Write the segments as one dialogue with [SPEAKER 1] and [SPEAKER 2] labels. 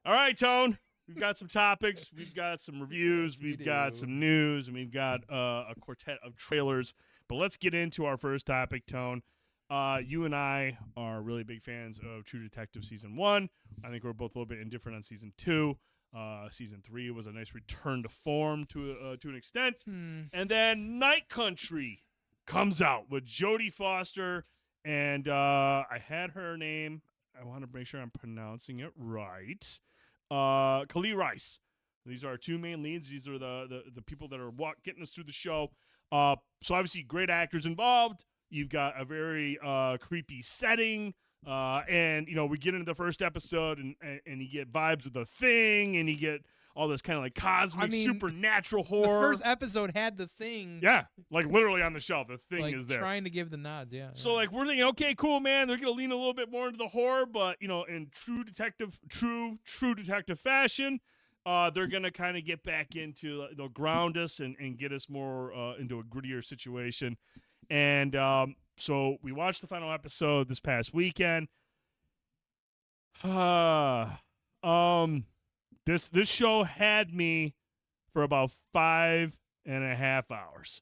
[SPEAKER 1] All right, Tone. We've got some topics. We've got some reviews.
[SPEAKER 2] Yes,
[SPEAKER 1] we've got some news, and we've got a quartet of trailers. But let's get into our first topic, Tone. You and I are really big fans of True Detective Season 1. I think we're both a little bit indifferent on Season 2. Season 3 was a nice return to form to an extent. And then Night Country comes out with Jodie Foster. And I had her name. I want to make sure I'm pronouncing it right. Kali Rice. These are our two main leads. These are the people that are getting us through the show. So obviously great actors involved. You've got a very creepy setting. And, we get into the first episode and you get vibes of The Thing and you get all this kind of like cosmic, supernatural horror.
[SPEAKER 2] The first episode had The Thing.
[SPEAKER 1] Yeah, like literally on the shelf. The Thing
[SPEAKER 2] like
[SPEAKER 1] is there.
[SPEAKER 2] Trying to give the nods, yeah.
[SPEAKER 1] So like we're thinking, okay, cool, man. They're gonna lean a little bit more into the horror, but in true detective fashion, they're gonna kind of get back into they'll ground us and get us more into a grittier situation. And so we watched the final episode this past weekend. This show had me for about 5.5 hours.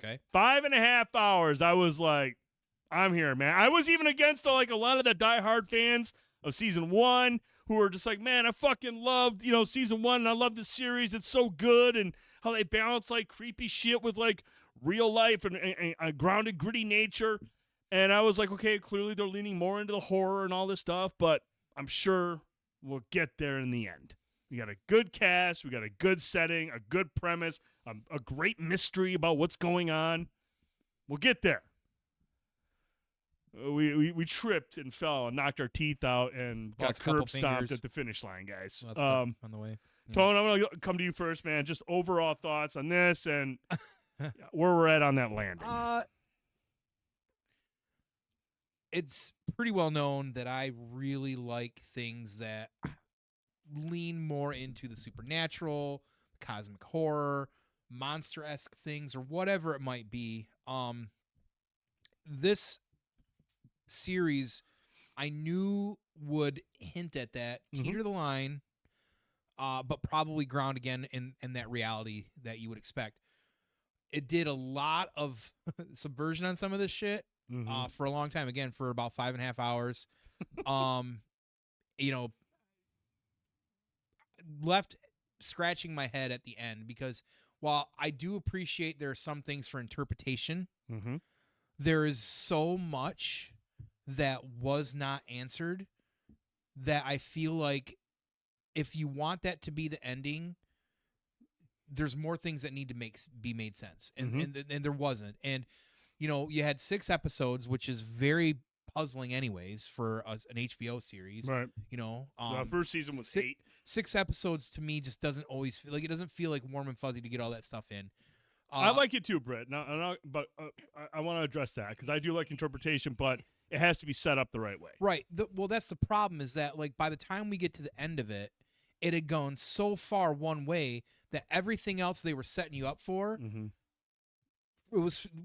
[SPEAKER 2] Okay.
[SPEAKER 1] 5.5 hours. I was like, I'm here, man. I was even against a lot of the diehard fans of Season 1 who were just like, man, I fucking loved, Season 1, and I love this series. It's so good, and how they balance like creepy shit with like real life and grounded, gritty nature. And I was like, okay, clearly they're leaning more into the horror and all this stuff, but I'm sure we'll get there in the end. We got a good cast, we got a good setting, a good premise, a great mystery about what's going on. We'll get there. We tripped and fell and knocked our teeth out and got curb stomped at the finish line, guys.
[SPEAKER 2] On the way. Yeah.
[SPEAKER 1] Tone, I'm going to come to you first, man. Just overall thoughts on this and where we're at on that landing.
[SPEAKER 2] It's pretty well known that I really like things that lean more into the supernatural, cosmic horror, monster-esque things, or whatever it might be. This series I knew would hint at that, teeter the line, but probably ground again in that reality that you would expect. It did a lot of subversion on some of this shit for a long time, again, for about 5.5 hours. Left scratching my head at the end because while I do appreciate there are some things for interpretation, there is so much that was not answered that I feel like if you want that to be the ending, there's more things that need to be made sense. And there wasn't. And, you had 6 episodes, which is very puzzling anyways for an HBO series.
[SPEAKER 1] Right.
[SPEAKER 2] The
[SPEAKER 1] first season was 8.
[SPEAKER 2] 6 episodes to me just doesn't always feel like it doesn't feel like warm and fuzzy to get all that stuff in.
[SPEAKER 1] I like it too, Britt. But I want to address that because I do like interpretation, but it has to be set up the right way.
[SPEAKER 2] Right. Well, that's the problem is that like by the time we get to the end of it, it had gone so far one way that everything else they were setting you up for it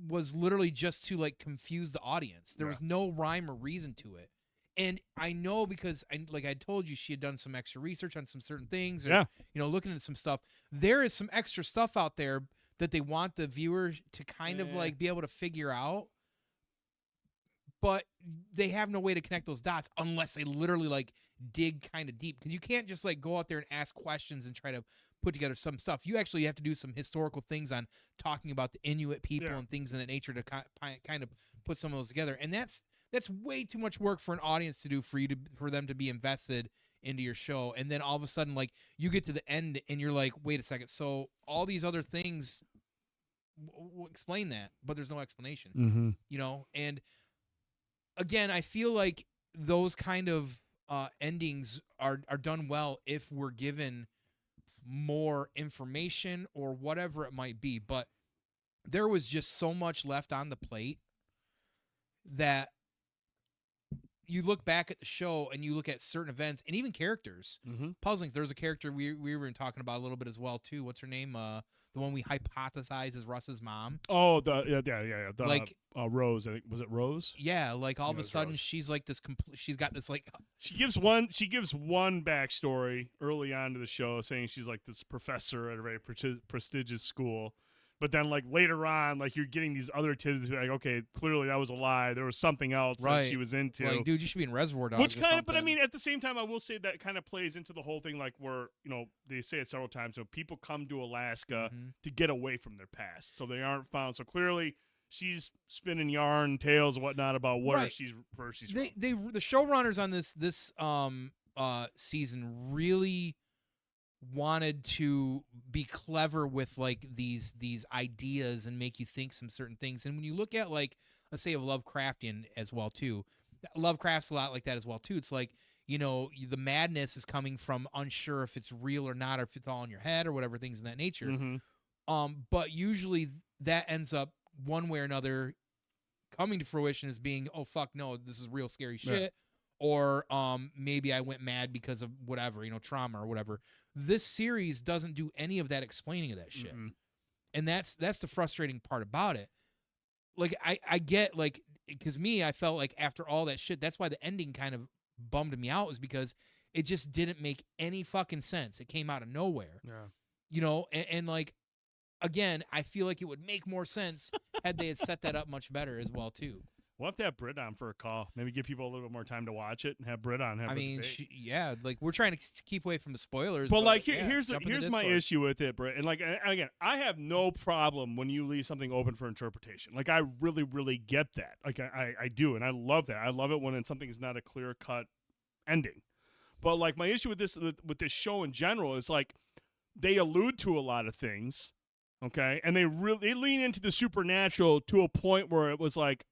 [SPEAKER 2] was literally just to like confuse the audience. There was no rhyme or reason to it. And I know because I told you she had done some extra research on some certain things or looking at some stuff. There is some extra stuff out there that they want the viewer to kind of like be able to figure out. But they have no way to connect those dots unless they literally like dig kind of deep, because you can't just like go out there and ask questions and try to put together some stuff. You actually have to do some historical things on talking about the Inuit people and things in that nature to kind of put some of those together. And that's way too much work for an audience to do for them to be invested into your show. And then all of a sudden, like you get to the end and you're like, wait a second. So all these other things explain that, but there's no explanation, and again, I feel like those kind of endings are done well if we're given more information or whatever it might be. But there was just so much left on the plate that, you look back at the show and you look at certain events and even characters. Puzzling. There's a character we were talking about a little bit as well too. What's her name? The one we hypothesized is Russ's mom.
[SPEAKER 1] Oh, yeah. The,
[SPEAKER 2] like
[SPEAKER 1] Rose. I think, was it Rose?
[SPEAKER 2] Yeah, like all of a sudden
[SPEAKER 1] Rose.
[SPEAKER 2] she's like this. She's got this like.
[SPEAKER 1] She gives one backstory early on to the show, saying she's like this professor at a very prestigious school. But then, like, later on, like, you're getting these other tips, like, okay, clearly that was a lie. There was something else that she was into.
[SPEAKER 2] Like, dude, you should be in Reservoir Dogs.
[SPEAKER 1] Which kind of, but I mean, at the same time, I will say that kind of plays into the whole thing, like, where, you know, they say it several times, so people come to Alaska to get away from their past, so they aren't found. So clearly, she's spinning yarn tales and whatnot about where she's from.
[SPEAKER 2] The showrunners on this season really wanted to be clever with like these ideas and make you think some certain things. And when you look at, like, let's say, a Lovecraftian as well too, Lovecraft's a lot like that as well too. It's like, you know, the madness is coming from unsure if it's real or not, or if it's all in your head or whatever, things in that nature. But usually that ends up one way or another coming to fruition as being, oh fuck no, this is real scary shit. Or maybe I went mad because of whatever, you know, trauma or whatever. This series doesn't do any of that explaining of that shit. And that's the frustrating part about it. Like, I get, like, because I felt like after all that shit, that's why the ending kind of bummed me out, is because it just didn't make any fucking sense. It came out of nowhere.
[SPEAKER 1] Yeah.
[SPEAKER 2] You know, and like, again, I feel like it would make more sense had they had set that up much better as well too.
[SPEAKER 1] We'll have to have Britt on for a call. Maybe give people a little bit more time to watch it and have Britt on.
[SPEAKER 2] I mean, like, we're trying to keep away from the spoilers.
[SPEAKER 1] But like, here's my issue with it, Britt. And like, again, I have no problem when you leave something open for interpretation. Like, I really, really get that. Like, I do, and I love that. I love it when something is not a clear cut ending. But like, my issue with this show in general is, like, they allude to a lot of things, okay, and they lean into the supernatural to a point where it was like,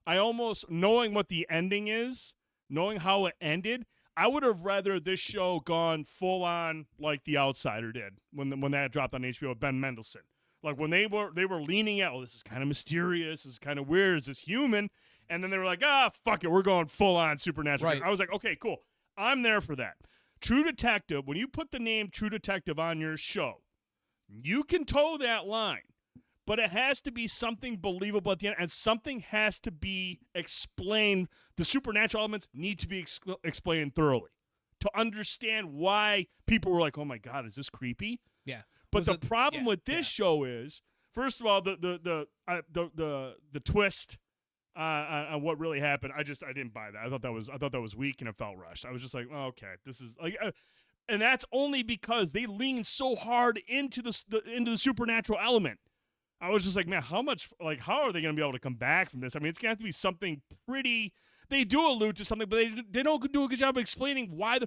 [SPEAKER 1] I almost, knowing what the ending is, knowing how it ended, I would have rather this show gone full on like The Outsider did when that dropped on HBO with Ben Mendelsohn. Like, when they were leaning out, this is kind of mysterious, this is kind of weird, is this human? And then they were like, fuck it, we're going full on supernatural.
[SPEAKER 2] Right.
[SPEAKER 1] I was like, okay, cool. I'm there for that. True Detective, when you put the name True Detective on your show, you can toe that line. But it has to be something believable at the end, and something has to be explained. The supernatural elements need to be explained thoroughly to understand why people were like, "Oh my God, is this creepy?"
[SPEAKER 2] Yeah.
[SPEAKER 1] But the problem with this show is, first of all, the twist on what really happened. I didn't buy that. I thought that was weak and it felt rushed. I was just like, oh, okay, this is like. And that's only because they lean so hard into the supernatural element. I was just like, man, how are they going to be able to come back from this? I mean, it's going to have to be something pretty. They do allude to something, but they don't do a good job of explaining why.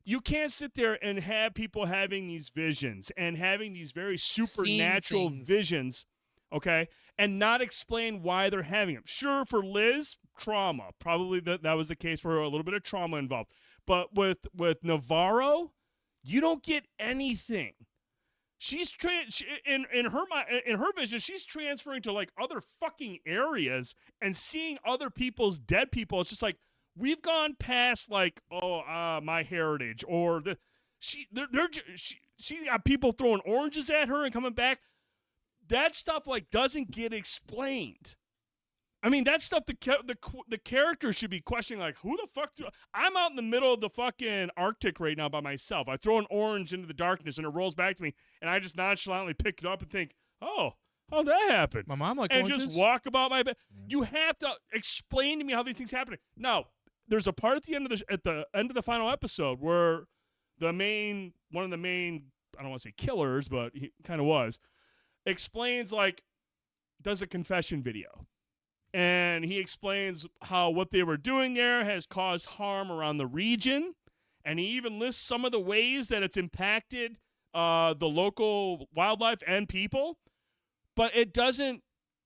[SPEAKER 1] You can't sit there and have people having these visions and having these very supernatural visions, okay, and not explain why they're having them. Sure, for Liz, trauma. Probably that was the case for her, a little bit of trauma involved. But with Navarro, you don't get anything. She's in her vision, she's transferring to like other fucking areas and seeing other people's dead people. It's just like, we've gone past like, my heritage, or she got people throwing oranges at her and coming back. That stuff like doesn't get explained. I mean, that stuff the characters should be questioning, like, who the fuck I'm out in the middle of the fucking Arctic right now by myself. I throw an orange into the darkness and it rolls back to me, and I just nonchalantly pick it up and think, how'd that happen?
[SPEAKER 2] My mom like
[SPEAKER 1] and
[SPEAKER 2] oranges?
[SPEAKER 1] Just walk about my bed. Yeah. You have to explain to me how these things happen. Now, there's a part at the end of the final episode where one of the main, I don't want to say killers, but he kind of was, explains, like, does a confession video. And he explains how what they were doing there has caused harm around the region. And he even lists some of the ways that it's impacted the local wildlife and people. But it doesn't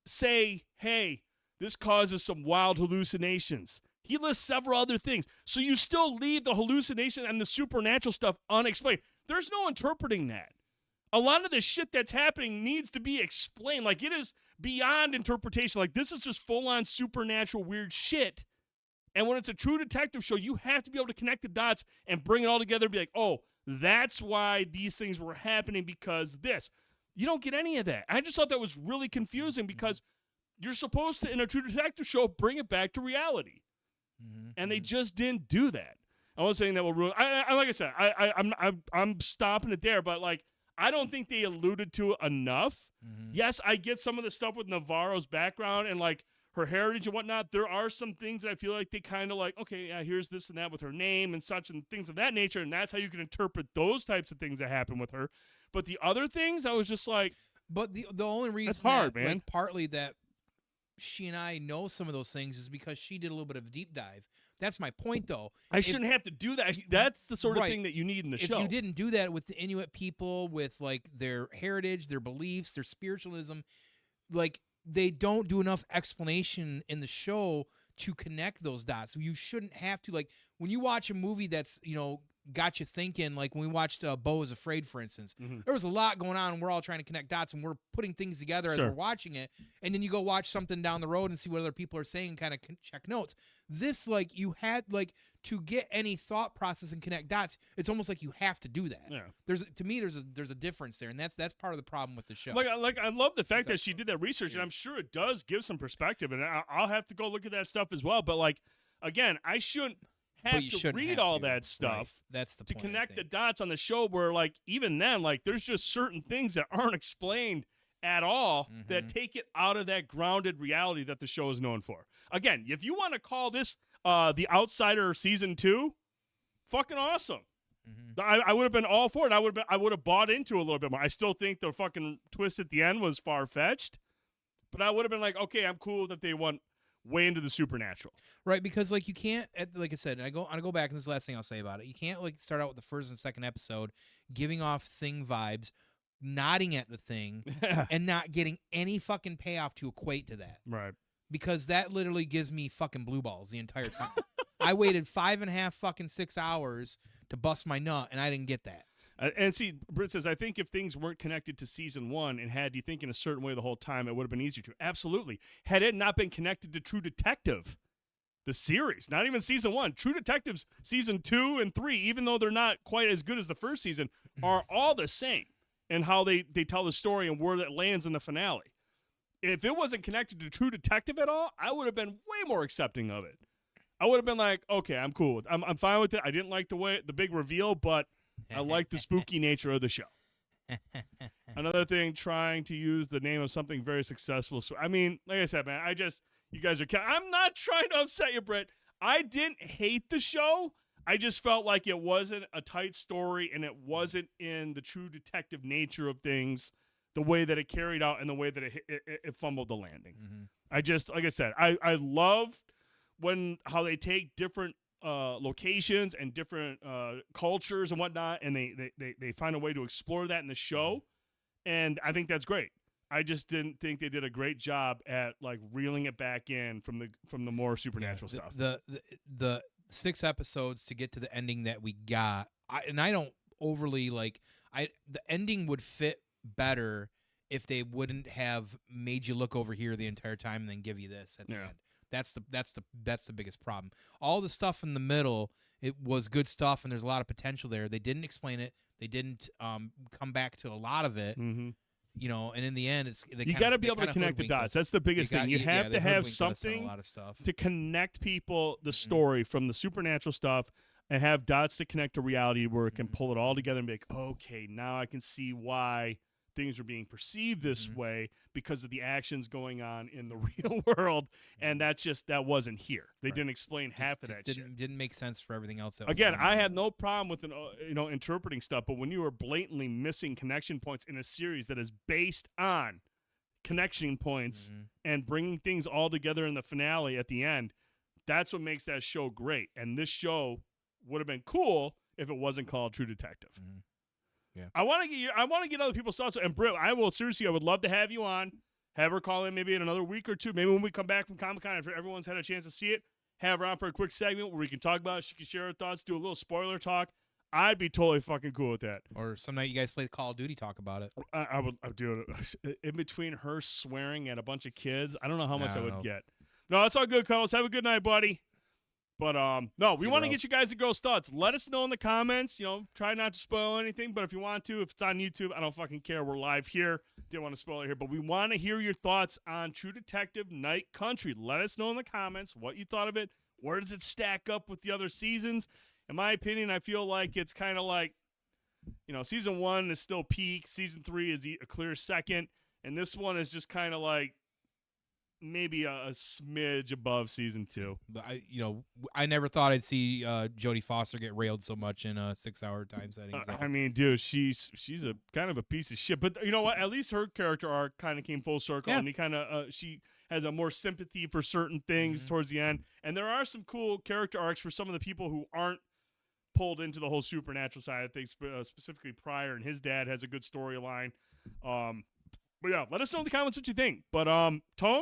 [SPEAKER 1] say, hey, this causes some wild hallucinations. He lists several other things. So you still leave the hallucination and the supernatural stuff unexplained. There's no interpreting that. A lot of the shit that's happening needs to be explained. Like, it is beyond interpretation. Like, this is just full-on supernatural weird shit. And when it's a true detective show, you have to be able to connect the dots and bring it all together and be like, oh, that's why these things were happening because this. You don't get any of that. I just thought that was really confusing because you're supposed to, in a true detective show, bring it back to reality. And they just didn't do that. I was saying that will ruin. Like I said, I'm stopping it there, but like I don't think they alluded to it enough. Yes, I get some of the stuff with Navarro's background and like her heritage and whatnot. There are some things that I feel like they kind of like, okay, yeah, here's this and that with her name and such and things of that nature, and that's how you can interpret those types of things that happen with her. But the other things, I was just like,
[SPEAKER 2] but the only reason
[SPEAKER 1] that's hard,
[SPEAKER 2] that,
[SPEAKER 1] man.
[SPEAKER 2] like, partly that she and I know some of those things is because she did a little bit of a deep dive. That's my point, though.
[SPEAKER 1] I shouldn't have to do that. That's the sort of thing that you need in the show.
[SPEAKER 2] If you didn't do that with the Inuit people, with like their heritage, their beliefs, their spiritualism, like they don't do enough explanation in the show to connect those dots. So you shouldn't have to, like, when you watch a movie that's, got you thinking, like when we watched Beau is Afraid, for instance, there was a lot going on and we're all trying to connect dots and we're putting things together as we're watching it. And then you go watch something down the road and see what other people are saying and kind of check notes. This, like, you had, like, to get any thought process and connect dots, it's almost like you have to do that. Yeah. There's a difference there, and that's part of the problem with the show.
[SPEAKER 1] Like I love the fact that she did that research, and I'm sure it does give some perspective, and I'll have to go look at that stuff as well. But like, again, I shouldn't have to read all that stuff.
[SPEAKER 2] Right. That's the point,
[SPEAKER 1] to connect the dots on the show. Where like even then, like there's just certain things that aren't explained at all that take it out of that grounded reality that the show is known for. Again, if you want to call this The Outsider Season 2, fucking awesome. I would have been all for it. I would have bought into a little bit more. I still think the fucking twist at the end was far-fetched, but I would have been like, okay, I'm cool that they went way into the supernatural.
[SPEAKER 2] Right, because like you can't, like I said, I go back, and this is the last thing I'll say about it. You can't like start out with the first and second episode giving off Thing vibes, nodding at the Thing, and not getting any fucking payoff to equate to that.
[SPEAKER 1] Right.
[SPEAKER 2] Because that literally gives me fucking blue balls the entire time. I waited 5.5 fucking 6 hours to bust my nut, and I didn't get that.
[SPEAKER 1] And see, Britt says, I think if things weren't connected to season 1 and had you thinking a certain way the whole time, it would have been easier to. Absolutely. Had it not been connected to True Detective, the series, not even season 1, True Detectives season 2 and 3, even though they're not quite as good as the first season, are all the same in how they tell the story and where that lands in the finale. If it wasn't connected to True Detective at all, I would have been way more accepting of it. I would have been like, okay, I'm cool with it. I'm fine with it. I didn't like the big reveal, but I like the spooky nature of the show. Another thing, trying to use the name of something very successful. So, I mean, like I said, man, you guys are, I'm not trying to upset you, Britt. I didn't hate the show. I just felt like it wasn't a tight story and it wasn't in the true detective nature of things, the way that it carried out and the way that it fumbled the landing. I just, like I said, I love how they take different locations and different cultures and whatnot, and they find a way to explore that in the show, and I think that's great. I just didn't think they did a great job at like reeling it back in from the more supernatural stuff.
[SPEAKER 2] The 6 episodes to get to the ending that we got, I don't overly like. The ending would fit better if they wouldn't have made you look over here the entire time and then give you this at the end. That's the biggest problem. All the stuff in the middle, it was good stuff, and there's a lot of potential there. They didn't explain it. They didn't come back to a lot of it. And in the end, you
[SPEAKER 1] got to be able to connect the dots. That's the biggest thing. You have to have something
[SPEAKER 2] a lot of stuff
[SPEAKER 1] to connect people, the story from the supernatural stuff, and have dots to connect to reality where it can pull it all together and be like, okay, now I can see why things are being perceived this way because of the actions going on in the real world, and that wasn't here. They didn't explain half of that.
[SPEAKER 2] Didn't make sense for everything else.
[SPEAKER 1] Again, I had no problem with interpreting stuff, but when you are blatantly missing connection points in a series that is based on connection points and bringing things all together in the finale at the end, that's what makes that show great. And this show would have been cool if it wasn't called True Detective.
[SPEAKER 2] Yeah.
[SPEAKER 1] I want to get other people's thoughts. And Britt, I would love to have you on. Have her call in maybe in another week or two. Maybe when we come back from Comic-Con, if everyone's had a chance to see it, have her on for a quick segment where we can talk about it. She can share her thoughts, do a little spoiler talk. I'd be totally fucking cool with that.
[SPEAKER 2] Or some night you guys play Call of Duty, talk about it.
[SPEAKER 1] I would do it. In between her swearing at a bunch of kids, I don't know how much I would get. No, it's all good, Cuddles. Have a good night, buddy. But no, we want to
[SPEAKER 2] bro.
[SPEAKER 1] get you guys the girls' thoughts. Let us know in the comments. Try not to spoil anything, but if you want to, if it's on YouTube, I don't fucking care. We're live here. Didn't want to spoil it here, but we want to hear your thoughts on True Detective Night Country. Let us know in the comments what you thought of it. Where does it stack up with the other seasons? In my opinion, I feel like it's kind of like, season 1 is still peak. Season 3 is a clear second, and this one is just kind of like maybe a smidge above season 2.
[SPEAKER 2] But I never thought I'd see Jodie Foster get railed so much in a 6-hour time setting. So.
[SPEAKER 1] I mean, dude, she's a kind of a piece of shit. But you know what? At least her character arc kind of came full circle,
[SPEAKER 2] Yeah.
[SPEAKER 1] and he kind of she has a more sympathy for certain things towards the end. And there are some cool character arcs for some of the people who aren't pulled into the whole supernatural side. I think specifically Pryor and his dad has a good storyline. But yeah, let us know in the comments what you think. But Tone,
[SPEAKER 2] Yeah.